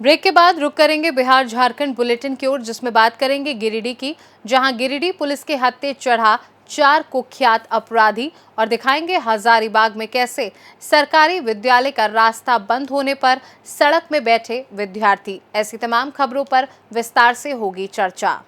Break के बाद रुक करेंगे बिहार झारखंड बुलेटिन की ओर, जिसमें बात करेंगे गिरिडीह की, जहां गिरिडीह पुलिस के हत्थे चढ़ा 4 कुख्यात अपराधी और दिखाएंगे हजारीबाग में कैसे सरकारी विद्यालय का रास्ता बंद होने पर सड़क में बैठे विद्यार्थी। ऐसी तमाम खबरों पर विस्तार से होगी चर्चा।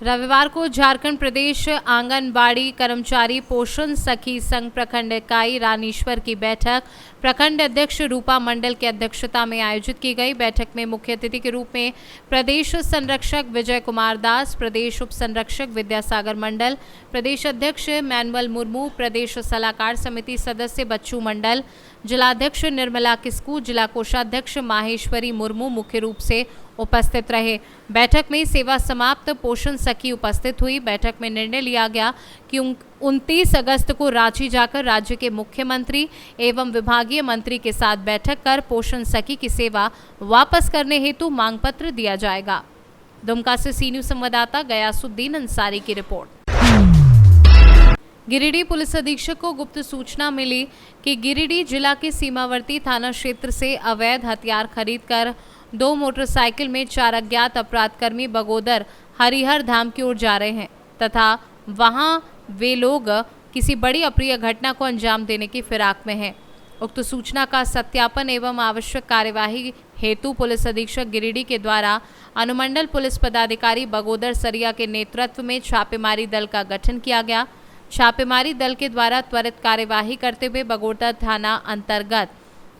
रविवार को झारखंड प्रदेश आंगनबाड़ी कर्मचारी पोषण सखी संघ प्रखंड इकाई रानीश्वर की बैठक प्रखंड अध्यक्ष रूपा मंडल की अध्यक्षता में आयोजित की गई। बैठक में मुख्य अतिथि के रूप में प्रदेश संरक्षक विजय कुमार दास, प्रदेश उप संरक्षक विद्यासागर मंडल, प्रदेश अध्यक्ष मैनुअल मुर्मू, प्रदेश सलाहकार समिति सदस्य बच्चू मंडल, जिलाध्यक्ष निर्मला किस्कू, जिला कोषाध्यक्ष माहेश्वरी मुर्मू मुख्य रूप से उपस्थित रहे। बैठक में सेवा समाप्त पोषण सखी उपस्थित हुई। बैठक में निर्णय लिया गया कि 29 अगस्त को रांची जाकर राज्य के मुख्यमंत्री एवं विभागीय मंत्री के साथ बैठक कर पोषण सखी की सेवा वापस करने हेतु मांग पत्र दिया जाएगा। दुमका से सी न्यूज़ संवाददाता गयासुद्दीन अंसारी की रिपोर्ट। गिरिडीह पुलिस अधीक्षक को गुप्त सूचना मिली कि गिरिडीह जिला के सीमावर्ती थाना क्षेत्र से अवैध हथियार खरीदकर 2 मोटरसाइकिल में 4 अज्ञात अपराधकर्मी बगोदर हरिहर धाम की ओर जा रहे हैं तथा वहां वे लोग किसी बड़ी अप्रिय घटना को अंजाम देने की फिराक में हैं। उक्त सूचना का सत्यापन एवं आवश्यक कार्यवाही हेतु पुलिस अधीक्षक गिरिडीह के द्वारा अनुमंडल पुलिस पदाधिकारी बगोदर सरिया के नेतृत्व में छापेमारी दल का गठन किया गया। छापेमारी दल के द्वारा त्वरित कार्यवाही करते हुए बगोदर थाना अंतर्गत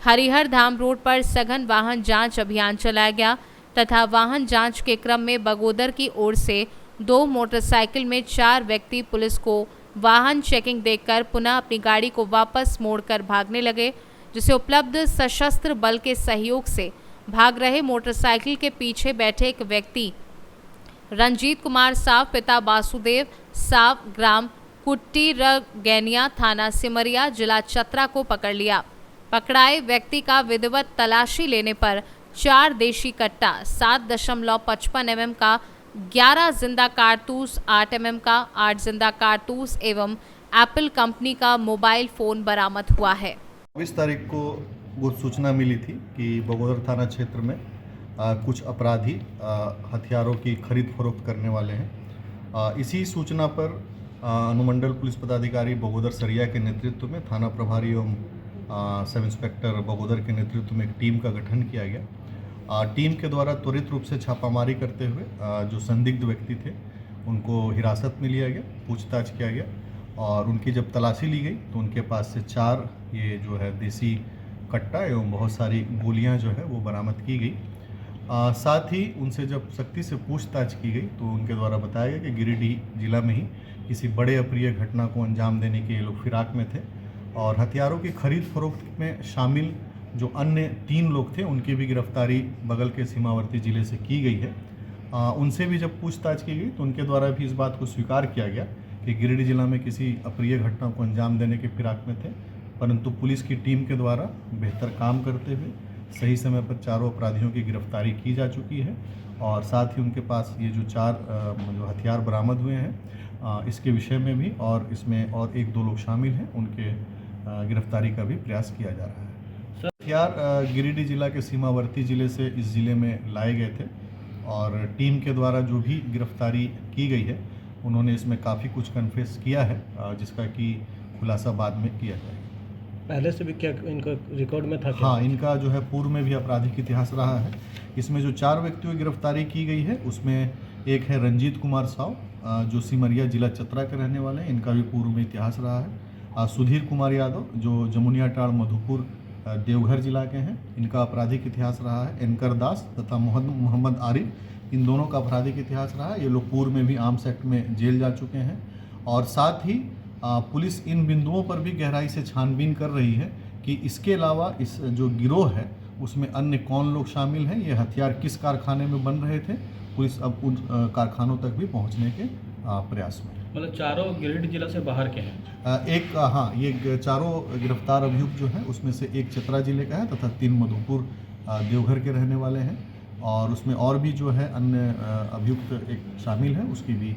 हरिहर धाम रोड पर सघन वाहन जांच अभियान चलाया गया तथा वाहन जांच के क्रम में बगोदर की ओर से 2 मोटरसाइकिल में 4 व्यक्ति पुलिस को वाहन चेकिंग देखकर पुनः अपनी गाड़ी को वापस मोड़कर भागने लगे, जिसे उपलब्ध सशस्त्र बल के सहयोग से भाग रहे मोटरसाइकिल के पीछे बैठे एक व्यक्ति रंजीत कुमार साव पिता वासुदेव साव ग्राम कुट्टी रगैनिया थाना सिमरिया जिला चतरा को पकड़ लिया। पकड़ाए व्यक्ति का विधिवत तलाशी लेने पर 4 देशी कट्टा, 7.55 mm का, 11 जिंदा कारतूस, 8 mm का, 8 जिंदा कारतूस एवं एप्पल कंपनी का मोबाइल फोन बरामद हुआ है। 20 तारीख को गुप्त सूचना मिली थी कि बगोदर थाना क्षेत्र में कुछ अपराधी हथियारों की खरीद फरोख्त करने वाले हैं। इसी सूचना पर अनुमंडल पुलिस पदाधिकारी बगोदर सरिया के नेतृत्व में थाना प्रभारी एवं सब इंस्पेक्टर बगोदर के नेतृत्व में एक टीम का गठन किया गया। टीम के द्वारा त्वरित रूप से छापामारी करते हुए जो संदिग्ध व्यक्ति थे उनको हिरासत में लिया गया, पूछताछ किया गया और उनकी जब तलाशी ली गई तो उनके पास से 4 ये जो है देसी कट्टा एवं बहुत सारी गोलियां जो है वो बरामद की गई। साथ ही उनसे जब सख्ती से पूछताछ की गई तो उनके द्वारा बताया गया कि गिरिडीह जिला में ही किसी बड़े अप्रिय घटना को अंजाम देने के ये लोग फिराक में थे और हथियारों की खरीद फरोख्त में शामिल जो अन्य 3 लोग थे उनकी भी गिरफ्तारी बगल के सीमावर्ती जिले से की गई है। उनसे भी जब पूछताछ की गई तो उनके द्वारा भी इस बात को स्वीकार किया गया कि गिरिडीह जिला में किसी अप्रिय घटना को अंजाम देने के फिराक में थे, परंतु पुलिस की टीम के द्वारा बेहतर काम करते हुए सही समय पर 4 अपराधियों की गिरफ्तारी की जा चुकी है और साथ ही उनके पास ये जो 4 जो हथियार बरामद हुए हैं इसके विषय में भी और इसमें और 1-2 लोग शामिल हैं, उनके गिरफ्तारी का भी प्रयास किया जा रहा है। हथियार गिरिडीह जिला के सीमावर्ती जिले से इस जिले में लाए गए थे और टीम के द्वारा जो भी गिरफ्तारी की गई है उन्होंने इसमें काफ़ी कुछ कन्फेस किया है, जिसका कि खुलासा बाद में किया जाएगा। पहले से भी क्या इनका रिकॉर्ड में था? हाँ, इनका जो है पूर्व में भी आपराधिक इतिहास रहा है। इसमें जो 4 व्यक्तियों की गिरफ्तारी की गई है उसमें एक है रंजीत कुमार साव जो सिमरिया जिला चतरा के रहने वाले हैं, इनका भी पूर्व में इतिहास रहा है। सुधीर कुमार यादव जो जमुनिया टाड़ मधुपुर देवघर जिला के हैं, इनका आपराधिक इतिहास रहा है। एनकर दास तथा मोहम्मद आरिफ, इन दोनों का आपराधिक इतिहास रहा है। ये लोग पूर्व में भी आर्म्स एक्ट में जेल जा चुके हैं और साथ ही पुलिस इन बिंदुओं पर भी गहराई से छानबीन कर रही है कि इसके अलावा इस जो गिरोह है उसमें अन्य कौन लोग शामिल हैं, ये हथियार किस कारखाने में बन रहे थे। पुलिस अब उन कारखानों तक भी पहुंचने के प्रयास में। मतलब चारों गिरिडीह जिला से बाहर के हैं? ये 4 गिरफ्तार अभियुक्त जो हैं उसमें से 1 चतरा जिले का है तथा 3 मधुपुर देवघर के रहने वाले हैं और उसमें और भी जो है अन्य अभियुक्त एक शामिल है, उसकी भी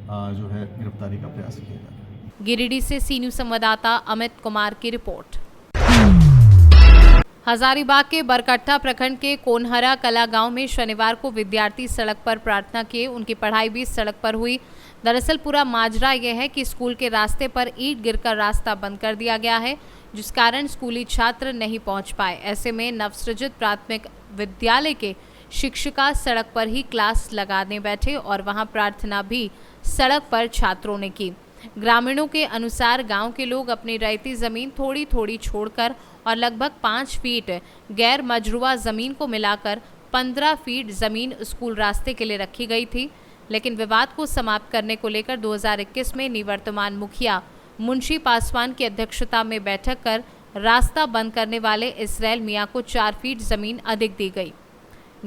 जो है गिरफ्तारी का प्रयास किया जा रहा है। गिरिडीह से सी न्यूज़ संवाददाता अमित कुमार की रिपोर्ट। हजारीबाग के बरकट्टा प्रखंड के कोनहरा कला गांव में शनिवार को विद्यार्थी सड़क पर प्रार्थना किए। उनकी पढ़ाई भी सड़क पर हुई। दरअसल पूरा माजरा यह है कि स्कूल के रास्ते पर ईंट गिरकर रास्ता बंद कर दिया गया है, जिस कारण स्कूली छात्र नहीं पहुंच पाए। ऐसे में नवसृजित प्राथमिक विद्यालय के शिक्षिका सड़क पर ही क्लास लगाने बैठे और वहां प्रार्थना भी सड़क पर छात्रों ने की। ग्रामीणों के अनुसार गांव के लोग अपनी रहती जमीन थोड़ी थोड़ी छोड़कर और लगभग 5 फीट गैर मजरूआ जमीन को मिलाकर 15 फीट जमीन स्कूल रास्ते के लिए रखी गई थी। लेकिन विवाद को समाप्त करने को लेकर 2021 में निवर्तमान मुखिया मुंशी पासवान की अध्यक्षता में बैठक कर रास्ता बंद करने वाले इसराइल मियां को 4 फीट जमीन अधिक दी गई।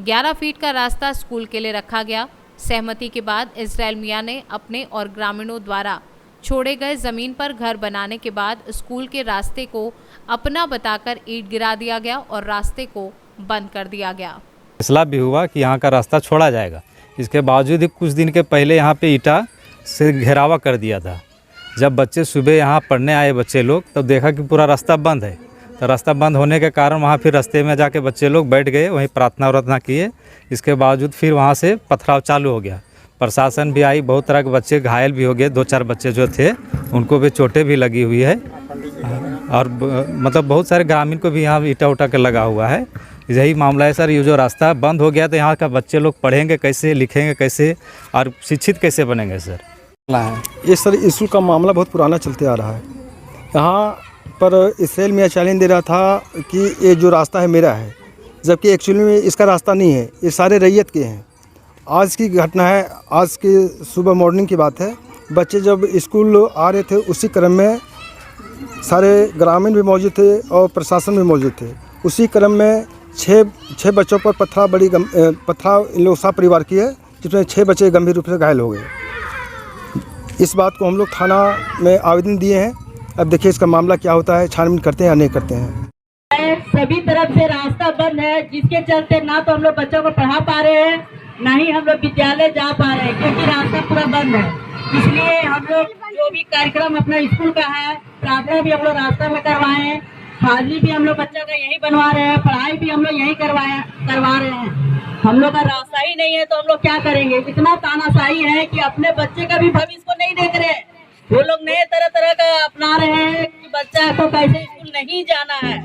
11 फीट का रास्ता स्कूल के लिए रखा गया। सहमति के बाद इसराइल मियां ने अपने और ग्रामीणों द्वारा छोड़े गए जमीन पर घर बनाने के बाद स्कूल के रास्ते को अपना बताकर ईंट गिरा दिया गया और रास्ते को बंद कर दिया गया। फैसला भी हुआ कि यहाँ का रास्ता छोड़ा जाएगा। इसके बावजूद ही कुछ दिन के पहले यहाँ पे ईंटा से घेरावा कर दिया था। जब बच्चे सुबह यहाँ पढ़ने आए बच्चे लोग, तब देखा कि पूरा रास्ता बंद है। तो रास्ता बंद होने के कारण वहाँ फिर रास्ते में जाके बच्चे लोग बैठ गए, वहीं प्रार्थना किए। इसके बावजूद फिर वहाँ से पथराव चालू हो गया। प्रशासन भी आई, बहुत तरह के बच्चे घायल भी हो गए। 2-4 बच्चे जो थे उनको भी चोटें भी लगी हुई है और मतलब बहुत सारे ग्रामीण को भी यहाँ ईटा उठा के लगा हुआ है। यही मामला है सर। ये जो रास्ता बंद हो गया तो यहाँ का बच्चे लोग पढ़ेंगे कैसे, लिखेंगे कैसे और शिक्षित कैसे बनेंगे सर? ये सर स्कूल का मामला बहुत पुराना चलते आ रहा है। यहाँ पर इसराइल मियां चैलेंज दे रहा था कि ये जो रास्ता है मेरा है, जबकि एक्चुअली में इसका रास्ता नहीं है, ये सारे रैयत के हैं। आज की घटना है, आज की सुबह मॉर्निंग की बात है। बच्चे जब स्कूल आ रहे थे उसी क्रम में सारे ग्रामीण भी मौजूद थे और प्रशासन भी मौजूद थे। उसी क्रम में छः बच्चों पर पथराव इन लोग सा परिवार की है, जिसमें 6 बच्चे गंभीर रूप से घायल हो गए। इस बात को हम लोग थाना में आवेदन दिए हैं। अब देखिए इसका मामला क्या होता है, छानबीन करते हैं या नहीं करते हैं। सभी तरफ से रास्ता बंद है, जिसके चलते ना तो हम लोग बच्चों को पढ़ा पा रहे हैं, ना ही हम लोग विद्यालय जा पा रहे हैं, क्योंकि रास्ता पूरा बंद है। इसलिए हम लोग जो भी कार्यक्रम अपना स्कूल का है, प्रार्थना भी हम लोग रास्ता में करवाए हैं, हाजिरी भी हम लोग बच्चा का यही बनवा रहे हैं, पढ़ाई भी हम लोग यही करवा रहे हैं। हम लोग का रास्ता ही नहीं है तो हम लोग क्या करेंगे? इतना तानाशाही है कि अपने बच्चे का भी भविष्य को नहीं देख रहे। वो लोग नए तरह का अपना रहे हैं कि बच्चा को कैसे स्कूल नहीं जाना है।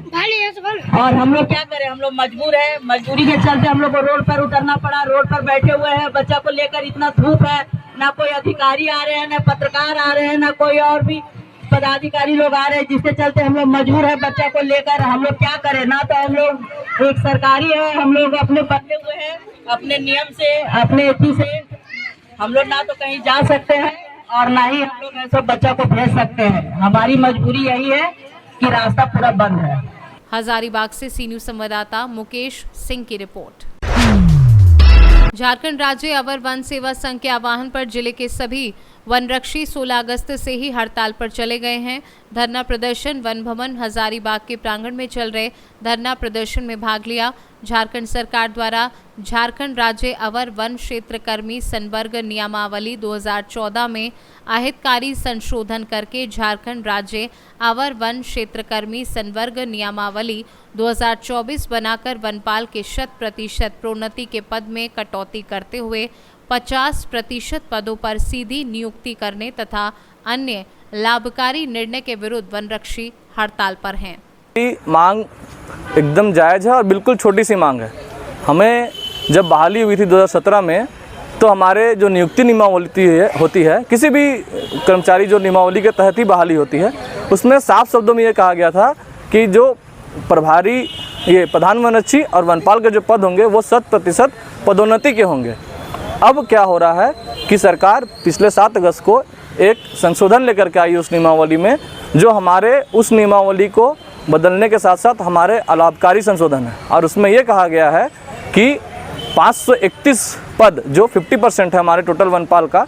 और हम लोग क्या करें? हम लोग मजबूर है, मजबूरी के चलते हम लोग को रोड पर उतरना पड़ा। रोड पर बैठे हुए हैं बच्चा को लेकर, इतना धूप है, ना कोई अधिकारी आ रहे हैं, ना पत्रकार आ रहे हैं, ना कोई और भी पदाधिकारी लोग आ रहे हैं, जिसके चलते हम लोग मजबूर है बच्चा को लेकर। हम लोग क्या करें? ना तो हम लोग एक सरकारी है, हम लोग अपने बंधे हुए हैं अपने नियम से, अपने एथी से। हम लोग ना तो कहीं जा सकते हैं और ना ही हम लोग ऐसे बच्चा को भेज सकते हैं। हमारी मजबूरी यही है कि रास्ता पूरा बंद है। हजारीबाग से सी न्यूज़ संवाददाता मुकेश सिंह की रिपोर्ट। झारखंड राज्य अवर वन सेवा संघ के आह्वान पर जिले के सभी वनरक्षी 16 अगस्त से ही हड़ताल पर चले गए हैं। धरना प्रदर्शन वन भवन हजारीबाग के प्रांगण में चल रहे धरना प्रदर्शन में भाग लिया। झारखंड सरकार द्वारा झारखंड राज्य अवर वन क्षेत्र कर्मी संवर्ग नियमावली 2014 में अहितकारी संशोधन करके झारखंड राज्य अवर वन क्षेत्र कर्मी संवर्ग नियमावली 2024 बनाकर वनपाल के 100% प्रोन्नति के पद में कटौती करते हुए 50% पदों पर सीधी नियुक्ति करने तथा अन्य लाभकारी निर्णय के विरुद्ध वनरक्षी हड़ताल पर हैं। मांग एकदम जायज़ है और बिल्कुल छोटी सी मांग है। हमें जब बहाली हुई थी 2017 में, तो हमारे जो नियुक्ति नियमावली होती है, किसी भी कर्मचारी जो नियमावली के तहत ही बहाली होती है, उसमें साफ शब्दों में ये कहा गया था कि जो प्रभारी ये प्रधान वनरक्षी और वनपाल के जो पद होंगे वो 100% पदोन्नति के होंगे। अब क्या हो रहा है कि सरकार पिछले 7 अगस्त को एक संशोधन लेकर के आई उस नियमावली में, जो हमारे उस नियमावली को बदलने के साथ साथ हमारे अलाभकारी संशोधन है। और उसमें ये कहा गया है कि 531 पद जो 50% है हमारे टोटल वनपाल का,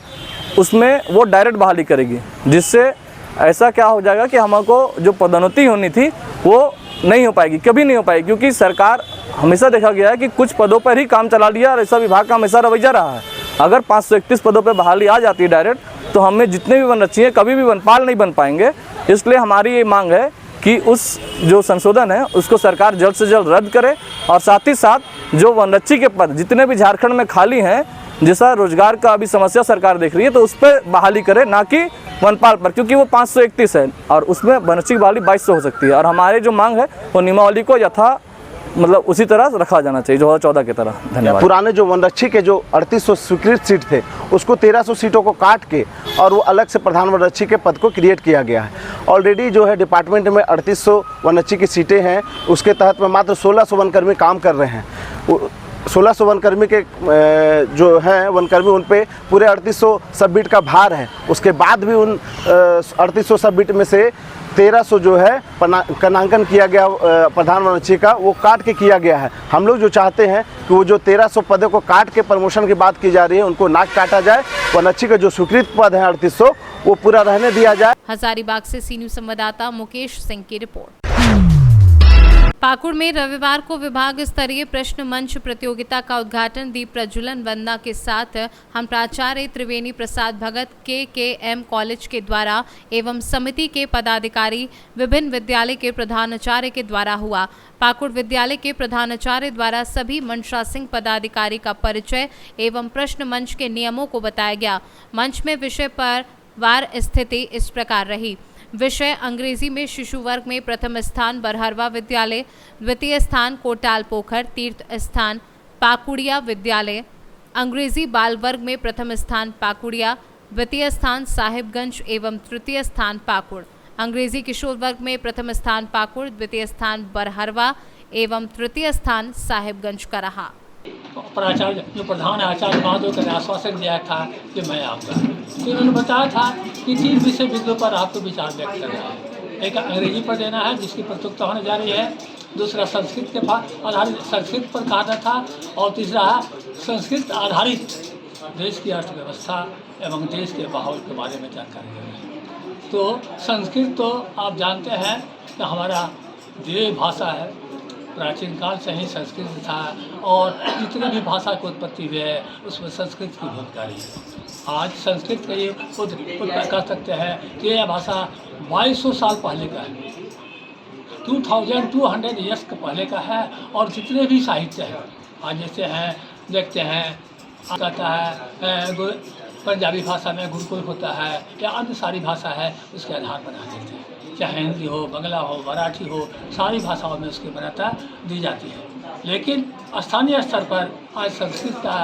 उसमें वो डायरेक्ट बहाली करेगी, जिससे ऐसा क्या हो जाएगा कि हमको जो पदोन्नति होनी थी वो नहीं हो पाएगी, कभी नहीं हो पाएगी। क्योंकि सरकार हमेशा देखा गया है कि कुछ पदों पर ही काम चला लिया और ऐसा विभाग का हमेशा रवैया रहा है। अगर 531 पदों पर बहाली आ जाती है डायरेक्ट, तो हमें जितने भी वनरक्षी हैं कभी भी वनपाल नहीं बन पाएंगे। इसलिए हमारी ये मांग है कि उस जो संशोधन है उसको सरकार जल्द से जल्द रद्द करे और साथ ही साथ जो वनरक्षी के पद जितने भी झारखंड में खाली हैं, जैसा रोजगार का अभी समस्या सरकार देख रही है, तो उस पर बहाली करे, ना कि वनपाल पर, क्योंकि वो 531 है और उसमें वनरक्षी की बहाली 2200 हो सकती है। और हमारी जो मांग है वो नियमावली को यथा मतलब उसी तरह रखा जाना चाहिए 2014 की तरह। धन्यवाद। पुराने जो वनरक्षी के जो 3800 स्वीकृत सीट थे उसको 1300 सीटों को काट के और वो अलग से प्रधान वनरक्षी के पद को क्रिएट किया गया है। ऑलरेडी जो है डिपार्टमेंट में 3800 वनरक्षी की सीटें हैं, उसके तहत में मात्र 1600 वनकर्मी काम कर रहे हैं। 1600 वनकर्मी के जो हैं वनकर्मी, उन पे पूरे 3800 सबमिट का भार है। उसके बाद भी उन 3800 सबमिट में से 1300 जो है कनांकन किया गया प्रधान वनरक्षी का, वो काट के किया गया है। हम लोग जो चाहते हैं कि वो जो 1300 पदों को काट के प्रमोशन की बात की जा रही है उनको ना काटा जाए, वनरक्षी का जो स्वीकृत पद है 3800 वो पूरा रहने दिया जाए। हजारीबाग से सी न्यूज संवाददाता मुकेश सिंह की रिपोर्ट। पाकुड़ में रविवार को विभाग स्तरीय प्रश्न मंच प्रतियोगिता का उद्घाटन दीप प्रज्वलन वंदना के साथ हम प्राचार्य त्रिवेणी प्रसाद भगत KKM कॉलेज के द्वारा एवं समिति के पदाधिकारी विभिन्न विद्यालय के प्रधानाचार्य के द्वारा हुआ। पाकुड़ विद्यालय के प्रधानाचार्य द्वारा सभी मंचासीन पदाधिकारी का परिचय एवं प्रश्न मंच के नियमों को बताया गया। मंच में विषय पर वार स्थिति इस प्रकार रही। विषय अंग्रेजी में शिशु वर्ग में प्रथम स्थान बरहरवा विद्यालय, द्वितीय स्थान कोटाल पोखर, तीर्थ स्थान पाकुड़िया विद्यालय। अंग्रेजी बाल वर्ग में प्रथम स्थान पाकुड़िया, द्वितीय स्थान साहिबगंज एवं तृतीय स्थान पाकुड़। अंग्रेजी किशोर वर्ग में प्रथम स्थान पाकुड़, द्वितीय स्थान बरहरवा एवं तृतीय स्थान साहिबगंज का रहा। प्राचार्य जो प्रधान आचार्य महोदय ने आश्वासन दिया था कि मैं आऊँगा, तो उन्होंने बताया था कि 3 विषय बिंदुओं पर आपको विचार व्यक्त करना है। एक अंग्रेजी पर देना है जिसकी प्रतियोगिता होने जा रही है, दूसरा संस्कृत के आधारित संस्कृत पर कहा था, और तीसरा संस्कृत आधारित देश की अर्थव्यवस्था एवं देश के माहौल के बारे में जानकारी देना है। तो संस्कृत तो आप जानते हैं कि हमारा देव भाषा है, प्राचीन काल से ही संस्कृत था और जितनी भी भाषा की उत्पत्ति हुई है उसमें संस्कृत की भूमिका रही है। आज संस्कृत का ये खुद कह सकते हैं कि यह भाषा 2200 साल पहले का है, 2200 ईयर्स के पहले का है। और जितने भी साहित्य हैं आज जैसे हैं देखते हैं कहता है पंजाबी भाषा में गुरुकुल होता है या अन्य सारी भाषा है उसके आधार पर आ देते हैं, चाहे हिंदी हो, बंगला हो, मराठी हो, सारी भाषाओं में उसकी मान्यता दी जाती है। लेकिन स्थानीय स्तर पर आज संस्कृत का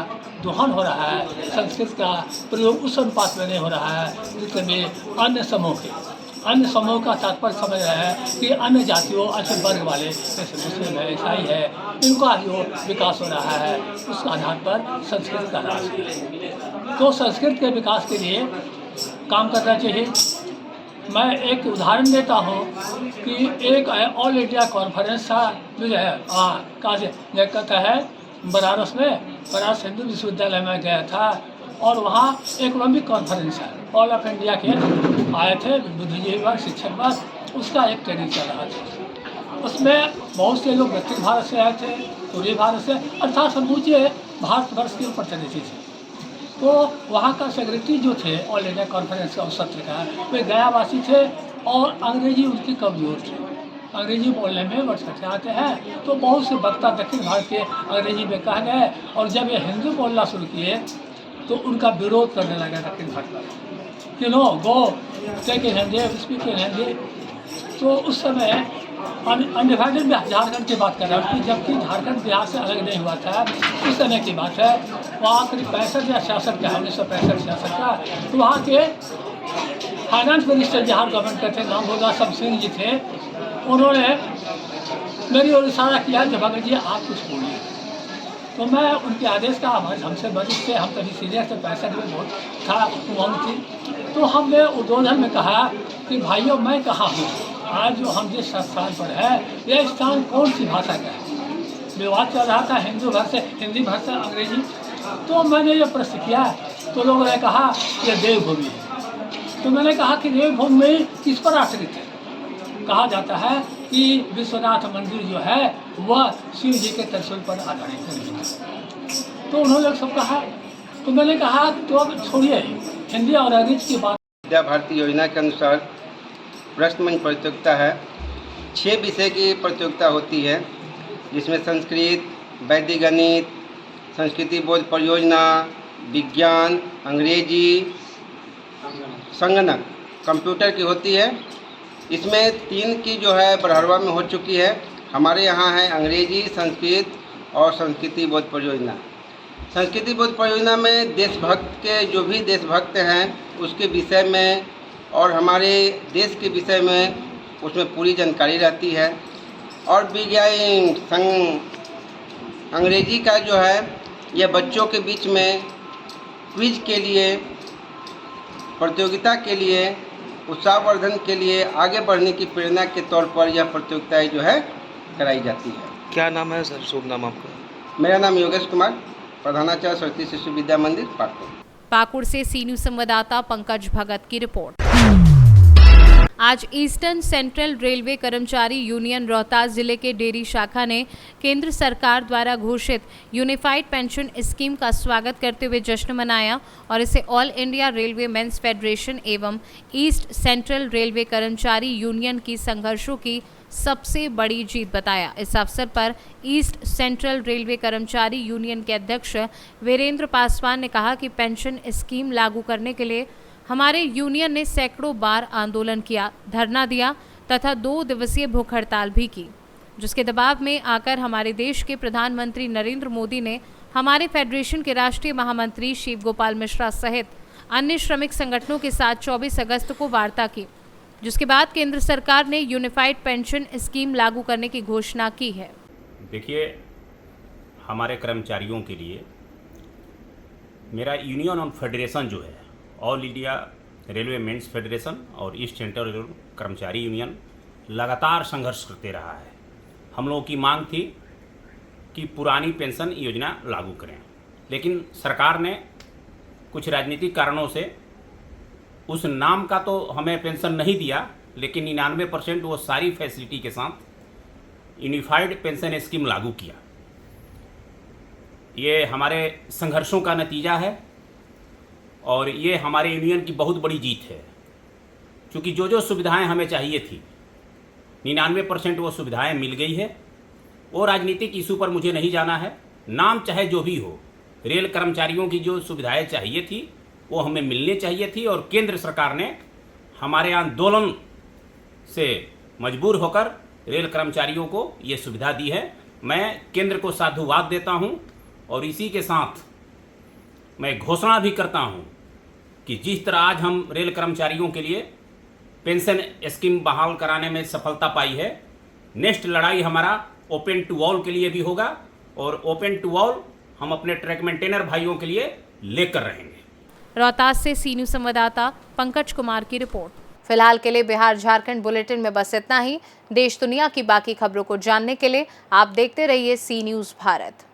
दोहन हो रहा है, संस्कृत का प्रयोग उस अनुपात में नहीं हो रहा है जितने अन्य समूह का तात्पर्य समझ रहे हैं कि अन्य जातियों, अन्य वर्ग वाले जैसे मुस्लिम है, ईसाई है, इनका जो विकास हो रहा है उस आधार पर संस्कृत का राज है। तो संस्कृत के विकास के लिए काम करना चाहिए। मैं एक उदाहरण देता हूँ कि एक ऑल इंडिया कॉन्फ्रेंस था जो है कहाँ से कहता है बनारस में, बनारस हिंदू विश्वविद्यालय में गया था और वहाँ इकोनॉमिक कॉन्फ्रेंस है, ऑल ऑफ इंडिया के आए थे बुद्धिजीवी वर्ग, शिक्षक वर्ग, उसका एक ट्रेनिंग चल रहा था। उसमें बहुत से लोग दक्षिण भारत से आए थे, पूर्वी भारत से, अर्थात समूचे भारतवर्ष के प्रतिनिधि थे। तो वहाँ का सेक्रेटरी जो थे ऑल इंडिया कॉन्फ्रेंस का उस सत्र का, वे गयावासी थे और अंग्रेजी उनकी कमजोर थी, अंग्रेजी बोलने में बचकचाते हैं। तो बहुत से वक्ता दक्षिण भारत के अंग्रेजी में कह गए और जब ये हिंदी बोलना शुरू किए तो उनका विरोध करने लगा दक्षिण भारत में कि no go take in Hindi, speak in Hindi. तो उस समय अनडिवाइडेड झारखंड की बात कर रहा हूँ, जबकि झारखंड बिहार से अलग नहीं हुआ था, उस समय की बात है। वहाँ करीब 65 या 66 का, 1965-66 का, तो वहाँ के फाइनेंस मिनिस्टर बिहार गवर्नमेंट के थे, नाम होगा शमशेर जी थे। उन्होंने मेरी ओर इशारा किया कि भगत जी आप कुछ बोलिए। तो मैं उनके आदेश का हमसे वरिष्ठ थे, हम कभी सीनियर थे, 65 में बहुत था उमंग थी। तो हमने उद्बोधन में कहा कि भाइयों मैं कहाँ हूँ, आज जो हम जिस स्थान पर है यह स्थान कौन सी भाषा का है। विवाद चल रहा था हिंदी भाषा अंग्रेजी। तो मैंने ये प्रश्न किया तो लोगों ने कहा यह देवभूमि है। तो मैंने कहा कि देवभूमि किस पर आश्रित है। कहा जाता है कि विश्वनाथ मंदिर जो है वह शिव जी के त्रिशूल पर आधारित है। तो उन्होंने सब कहा। तो मैंने कहा तो अब छोड़िए हिंदी और अंग्रेजी की बात। विद्या भारती योजना के अनुसार प्रश्न मंच प्रतियोगिता है 6 विषय की प्रतियोगिता होती है, जिसमें संस्कृत, वैदिक गणित, संस्कृति बोध परियोजना, विज्ञान, अंग्रेजी, संगणक, कंप्यूटर की होती है। इसमें 3 की जो है बरहरवा में हो चुकी है। हमारे यहाँ है अंग्रेजी, संस्कृत और संस्कृति बोध परियोजना। संस्कृति बोध परियोजना में देशभक्त के जो भी देशभक्त हैं उसके विषय में और हमारे देश के विषय में उसमें पूरी जानकारी रहती है। और विज्ञान अंग्रेजी का जो है यह बच्चों के बीच में क्विज के लिए, प्रतियोगिता के लिए, उत्साहवर्धन के लिए, आगे बढ़ने की प्रेरणा के तौर पर यह प्रतियोगिताएं जो है कराई जाती है। क्या नाम है सर, शुभ नाम आपका? मेरा नाम योगेश कुमार, प्रधानाचार्य सरस्वती शिशु विद्या मंदिर पाकुड़। पाकुड़ से सी न्यूज संवाददाता पंकज भगत की रिपोर्ट। आज ईस्टर्न सेंट्रल रेलवे कर्मचारी यूनियन रोहतास जिले के डेरी शाखा ने केंद्र सरकार द्वारा घोषित यूनिफाइड पेंशन स्कीम का स्वागत करते हुए जश्न मनाया और इसे all India railway mens federation एवं ईस्ट सेंट्रल रेलवे कर्मचारी यूनियन की संघर्षों की सबसे बड़ी जीत बताया। इस अवसर पर ईस्ट सेंट्रल रेलवे कर्मचारी यूनियन के अध्यक्ष वीरेंद्र पासवान ने कहा कि पेंशन स्कीम लागू करने के लिए हमारे यूनियन ने सैकड़ों बार आंदोलन किया, धरना दिया तथा 2 दिवसीय भूख हड़ताल भी की, जिसके दबाव में आकर हमारे देश के प्रधानमंत्री नरेंद्र मोदी ने हमारे फेडरेशन के राष्ट्रीय महामंत्री शिव गोपाल मिश्रा सहित अन्य श्रमिक संगठनों के साथ 24 अगस्त को वार्ता की, जिसके बाद केंद्र सरकार ने यूनिफाइड पेंशन स्कीम लागू करने की घोषणा की है। देखिए, हमारे कर्मचारियों के लिए मेरा यूनियन और फेडरेशन जो है all India railway mens federation और ईस्ट सेंट्रल रेलवे कर्मचारी यूनियन लगातार संघर्ष करते रहा है। हम लोगों की मांग थी कि पुरानी पेंशन योजना लागू करें, लेकिन सरकार ने कुछ राजनीतिक कारणों से उस नाम का तो हमें पेंशन नहीं दिया, लेकिन 99% वो सारी फैसिलिटी के साथ यूनिफाइड पेंशन स्कीम लागू किया। ये हमारे संघर्षों का नतीजा है और ये हमारे यूनियन की बहुत बड़ी जीत है, क्योंकि जो सुविधाएं हमें चाहिए थी 99% वो सुविधाएं मिल गई है। वो राजनीतिक इशू पर मुझे नहीं जाना है, नाम चाहे जो भी हो, रेल कर्मचारियों की जो सुविधाएं चाहिए थी वो हमें मिलनी चाहिए थी और केंद्र सरकार ने हमारे आंदोलन से मजबूर होकर रेल कर्मचारियों को ये सुविधा दी है। मैं केंद्र को साधुवाद देता हूं और इसी के साथ मैं घोषणा भी करता हूं कि जिस तरह आज हम रेल कर्मचारियों के लिए पेंशन स्कीम बहाल कराने में सफलता पाई है, नेक्स्ट लड़ाई हमारा ओपन टू ऑल के लिए भी होगा और ओपन टू ऑल हम अपने ट्रैक मेंटेनर भाइयों के लिए लेकर रहेंगे। रोहतास से सी न्यूज संवाददाता पंकज कुमार की रिपोर्ट। फिलहाल के लिए बिहार झारखंड बुलेटिन में बस इतना ही। देश दुनिया की बाकी खबरों को जानने के लिए आप देखते रहिए सी न्यूज भारत।